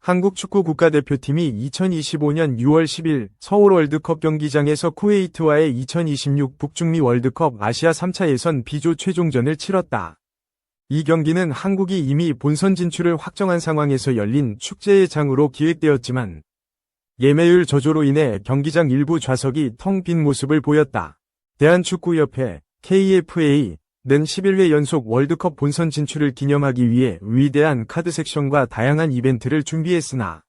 한국 축구 국가대표팀이 2025년 6월 10일 서울 월드컵 경기장에서 쿠웨이트와의 2026 북중미 월드컵 아시아 3차 예선 B조 최종전을 치렀다. 이 경기는 한국이 이미 본선 진출을 확정한 상황에서 열린 축제의 장으로 기획되었지만 예매율 저조로 인해 경기장 일부 좌석이 텅 빈 모습을 보였다. 대한축구협회 KFA는 11회 연속 월드컵 본선 진출을 기념하기 위해 위대한 카드 섹션과 다양한 이벤트를 준비했으나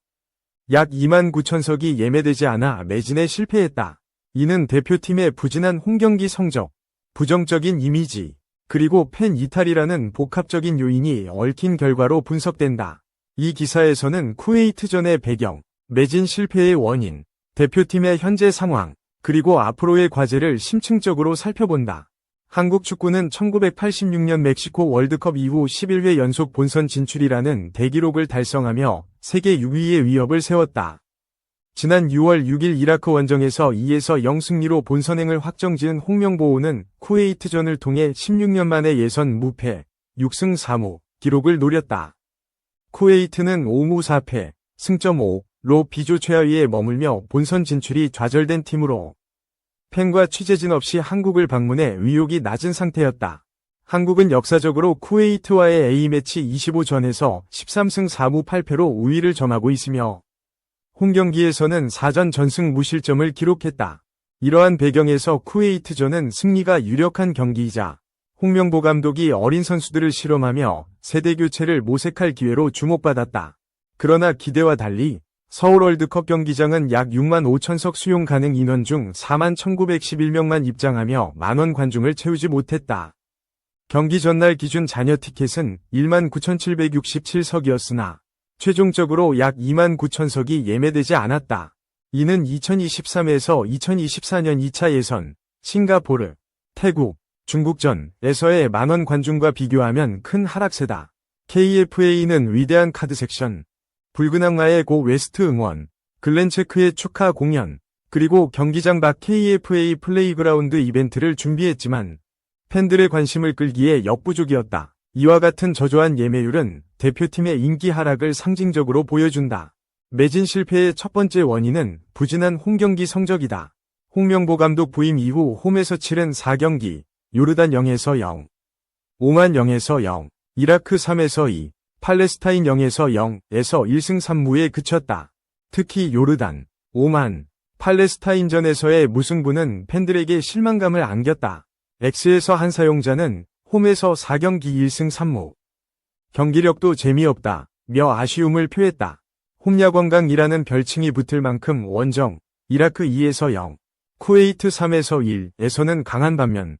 약 29,000석이 예매되지 않아 매진에 실패했다. 이는 대표팀의 부진한 홈경기 성적, 부정적인 이미지, 그리고 팬 이탈이라는 복합적인 요인이 얽힌 결과로 분석된다. 이 기사에서는 쿠웨이트전의 배경, 매진 실패의 원인, 대표팀의 현재 상황, 그리고 앞으로의 과제를 심층적으로 살펴본다. 한국 축구는 1986년 멕시코 월드컵 이후 11회 연속 본선 진출이라는 대기록을 달성하며 세계 6위의 위협을 세웠다. 지난 6월 6일 이라크 원정에서 2에서 0 승리로 본선행을 확정지은 홍명보호는 쿠웨이트전을 통해 16년 만에 예선 무패, 6승 4무 기록을 노렸다. 쿠웨이트는 5무 4패, 승점 5로 B조 최하위에 머물며 본선 진출이 좌절된 팀으로 팬과 취재진 없이 한국을 방문해 의욕이 낮은 상태였다. 한국은 역사적으로 쿠웨이트와의 A매치 25전에서 13승 4무 8패로 우위를 점하고 있으며 홈경기에서는 4전 전승 무실점을 기록했다. 이러한 배경에서 쿠웨이트전은 승리가 유력한 경기이자 홍명보 감독이 어린 선수들을 실험하며 세대교체를 모색할 기회로 주목받았다. 그러나 기대와 달리 서울 월드컵 경기장은 약 6만 5천석 수용 가능 인원 중 4만 1911명만 입장하며 만원 관중을 채우지 못했다. 경기 전날 기준 잔여 티켓은 1만 9,767석이었으나 최종적으로 약 2만 9천석이 예매되지 않았다. 이는 2023에서 2024년 2차 예선, 싱가포르, 태국, 중국전에서의 만원 관중과 비교하면 큰 하락세다. KFA는 위대한 카드 섹션, 붉은 악마의 고 웨스트 응원, 글렌체크의 축하 공연, 그리고 경기장 밖 KFA 플레이그라운드 이벤트를 준비했지만 팬들의 관심을 끌기에 역부족이었다. 이와 같은 저조한 예매율은 대표팀의 인기 하락을 상징적으로 보여준다. 매진 실패의 첫 번째 원인은 부진한 홈경기 성적이다. 홍명보 감독 부임 이후 홈에서 치른 4경기, 요르단 0에서 0, 오만 0에서 0, 이라크 3에서 2, 팔레스타인 0에서 0에서 1승 3무에 그쳤다. 특히 요르단, 오만, 팔레스타인전에서의 무승부는 팬들에게 실망감을 안겼다. X에서 한 사용자는 홈에서 4경기 1승 3무. 경기력도 재미없다. 며 아쉬움을 표했다. 홈야관광이라는 별칭이 붙을 만큼 원정, 이라크 2에서 0, 쿠웨이트 3에서 1에서는 강한 반면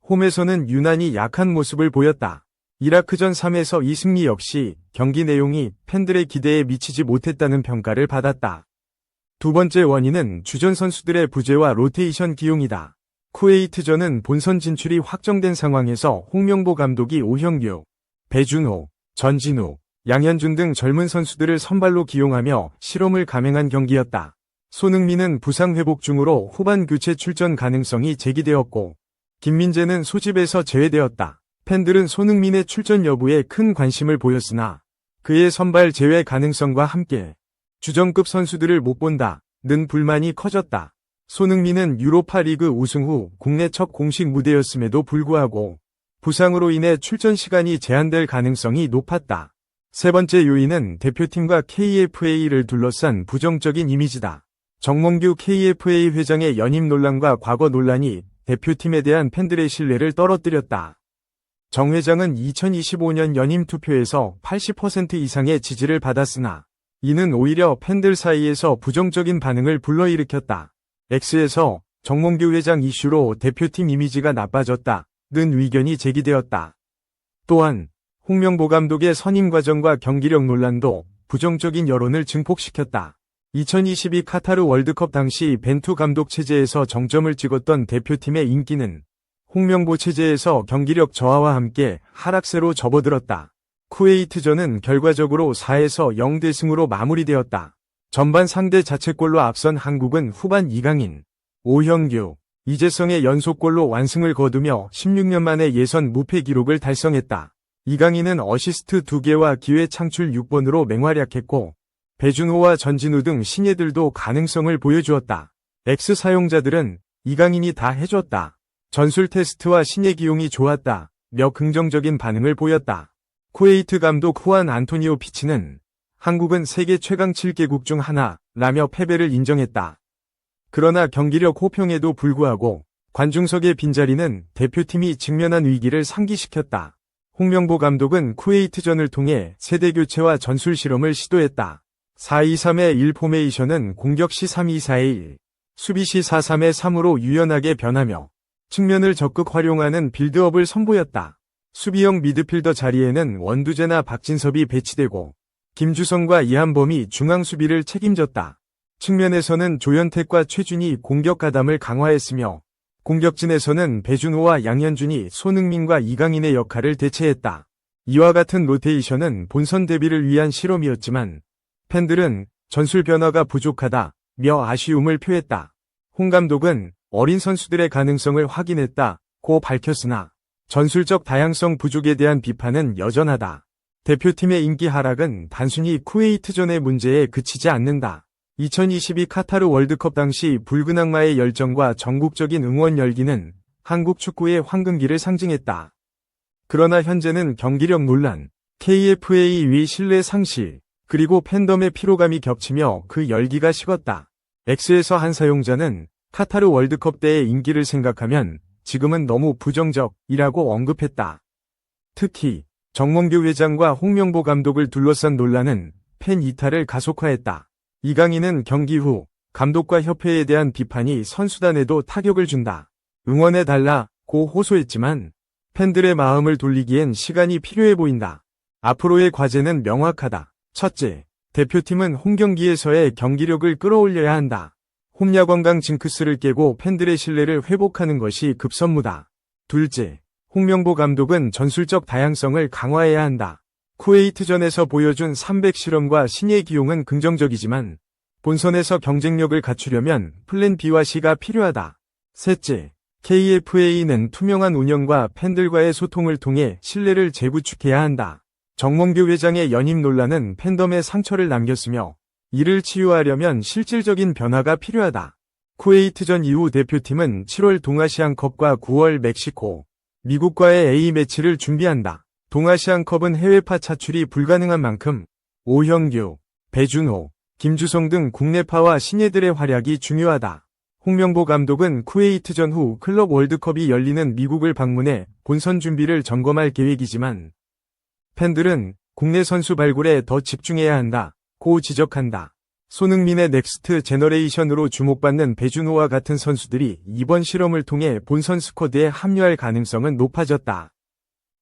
홈에서는 유난히 약한 모습을 보였다. 이라크전 3에서 2 승리 역시 경기 내용이 팬들의 기대에 미치지 못했다는 평가를 받았다. 두 번째 원인은 주전 선수들의 부재와 로테이션 기용이다. 쿠웨이트전은 본선 진출이 확정된 상황에서 홍명보 감독이 오형규, 배준호, 전진우, 양현준 등 젊은 선수들을 선발로 기용하며 실험을 감행한 경기였다. 손흥민은 부상 회복 중으로 후반 교체 출전 가능성이 제기되었고 김민재는 소집에서 제외되었다. 팬들은 손흥민의 출전 여부에 큰 관심을 보였으나 그의 선발 제외 가능성과 함께 주전급 선수들을 못 본다는 불만이 커졌다. 손흥민은 유로파 리그 우승 후 국내 첫 공식 무대였음에도 불구하고 부상으로 인해 출전 시간이 제한될 가능성이 높았다. 세 번째 요인은 대표팀과 KFA를 둘러싼 부정적인 이미지다. 정몽규 KFA 회장의 연임 논란과 과거 논란이 대표팀에 대한 팬들의 신뢰를 떨어뜨렸다. 정 회장은 2025년 연임 투표에서 80% 이상의 지지를 받았으나 이는 오히려 팬들 사이에서 부정적인 반응을 불러일으켰다. X에서 정몽규 회장 이슈로 대표팀 이미지가 나빠졌다는 의견이 제기되었다. 또한 홍명보 감독의 선임 과정과 경기력 논란도 부정적인 여론을 증폭시켰다. 2022 카타르 월드컵 당시 벤투 감독 체제에서 정점을 찍었던 대표팀의 인기는 홍명보 체제에서 경기력 저하와 함께 하락세로 접어들었다. 쿠웨이트전은 결과적으로 4에서 0대승으로 마무리되었다. 전반 상대 자책골로 앞선 한국은 후반 이강인, 오형규, 이재성의 연속골로 완승을 거두며 16년 만에 예선 무패 기록을 달성했다. 이강인은 어시스트 2개와 기회 창출 6번으로 맹활약했고 배준호와 전진우 등 신예들도 가능성을 보여주었다. X 사용자들은 이강인이 다 해줬다. 전술 테스트와 신예 기용이 좋았다. 며 긍정적인 반응을 보였다. 쿠웨이트 감독 후안 안토니오 피치는 한국은 세계 최강 7개국 중 하나라며 패배를 인정했다. 그러나 경기력 호평에도 불구하고 관중석의 빈자리는 대표팀이 직면한 위기를 상기시켰다. 홍명보 감독은 쿠웨이트전을 통해 세대교체와 전술 실험을 시도했다. 4-2-3의 1포메이션은 공격 시 3-2-4-1, 수비 시 4-3-3으로 유연하게 변하며 측면을 적극 활용하는 빌드업을 선보였다. 수비형 미드필더 자리에는 원두재나 박진섭이 배치되고 김주성과 이한범이 중앙 수비를 책임졌다. 측면에서는 조현택과 최준이 공격 가담을 강화했으며 공격진에서는 배준호와 양현준이 손흥민과 이강인의 역할을 대체했다. 이와 같은 로테이션은 본선 데뷔를 위한 실험이었지만 팬들은 전술 변화가 부족하다며 아쉬움을 표했다. 홍 감독은 어린 선수들의 가능성을 확인했다고 밝혔으나 전술적 다양성 부족에 대한 비판은 여전하다. 대표팀의 인기 하락은 단순히 쿠웨이트전의 문제에 그치지 않는다. 2022 카타르 월드컵 당시 붉은 악마의 열정과 전국적인 응원 열기는 한국 축구의 황금기를 상징했다. 그러나 현재는 경기력 논란, KFA 위 신뢰 상실, 그리고 팬덤의 피로감이 겹치며 그 열기가 식었다. X에서 한 사용자는 카타르 월드컵 때의 인기를 생각하면 지금은 너무 부정적이라고 언급했다. 특히 정몽규 회장과 홍명보 감독을 둘러싼 논란은 팬 이탈을 가속화했다. 이강인은 경기 후 감독과 협회에 대한 비판이 선수단에도 타격을 준다. 응원해달라고 호소했지만 팬들의 마음을 돌리기엔 시간이 필요해 보인다. 앞으로의 과제는 명확하다. 첫째, 대표팀은 홈경기에서의 경기력을 끌어올려야 한다. 홈야 건강 징크스를 깨고 팬들의 신뢰를 회복하는 것이 급선무다. 둘째, 홍명보 감독은 전술적 다양성을 강화해야 한다. 쿠웨이트전에서 보여준 300 실험과 신예 기용은 긍정적이지만 본선에서 경쟁력을 갖추려면 플랜 B와 C가 필요하다. 셋째, KFA는 투명한 운영과 팬들과의 소통을 통해 신뢰를 재구축해야 한다. 정몽규 회장의 연임 논란은 팬덤에 상처를 남겼으며 이를 치유하려면 실질적인 변화가 필요하다. 쿠웨이트전 이후 대표팀은 7월 동아시안컵과 9월 멕시코, 미국과의 A매치를 준비한다. 동아시안컵은 해외파 차출이 불가능한 만큼 오형규, 배준호, 김주성 등 국내파와 신예들의 활약이 중요하다. 홍명보 감독은 쿠웨이트전 후 클럽 월드컵이 열리는 미국을 방문해 본선 준비를 점검할 계획이지만 팬들은 국내 선수 발굴에 더 집중해야 한다고 지적한다. 손흥민의 넥스트 제너레이션으로 주목받는 배준호와 같은 선수들이 이번 실험을 통해 본선 스쿼드에 합류할 가능성은 높아졌다.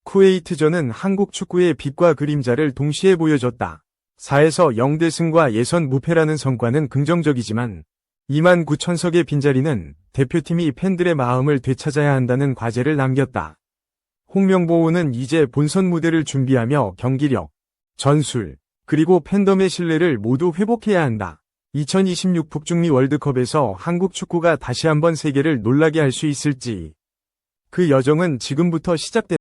쿠웨이트전은 한국 축구의 빛과 그림자를 동시에 보여줬다. 4에서 0대 승과 예선 무패라는 성과는 긍정적이지만 29,000석의 빈자리는 대표팀이 팬들의 마음을 되찾아야 한다는 과제를 남겼다. 홍명보는 이제 본선 무대를 준비하며 경기력, 전술, 그리고 팬덤의 신뢰를 모두 회복해야 한다. 2026 북중미 월드컵에서 한국 축구가 다시 한번 세계를 놀라게 할 수 있을지 그 여정은 지금부터 시작된다.